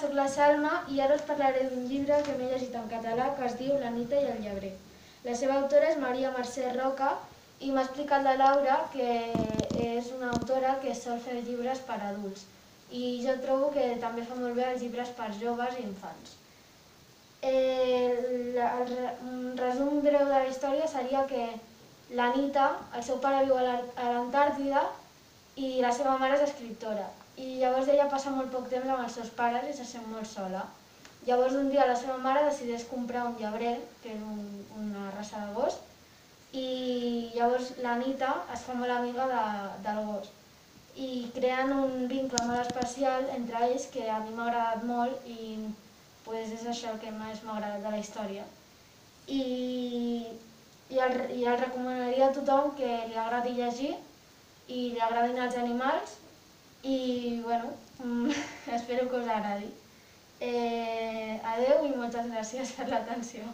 soc la Salma i ara us parlaré d'un llibre que m'he llegit en català que es diu L'Anita i el llebrer. La seva autora és Maria Mercè Roca i m'ha explicat la Laura que és una autora que sol fer llibres per a adults i jo trobo que també fa molt bé els llibres per joves i infants. Un resum breu de la història seria que l'Anita, el seu pare viu a l'Antàrtida i la seva mare és escriptora. I llavors ella passa molt poc temps amb els seus pares i se sent molt sola. Llavors un dia la seva mare decideix comprar un llebrer, que és una raça de gos, i llavors l'Anita es fa molt amiga del gos. I creen un vincle molt especial entre ells que a mi m'ha agradat molt i és això el que més m'ha agradat de la història. I el recomanaria a tothom que li agradi llegir i li agradin els animals i bueno, espero que us agradi. Adeu i moltes gràcies per l'atenció.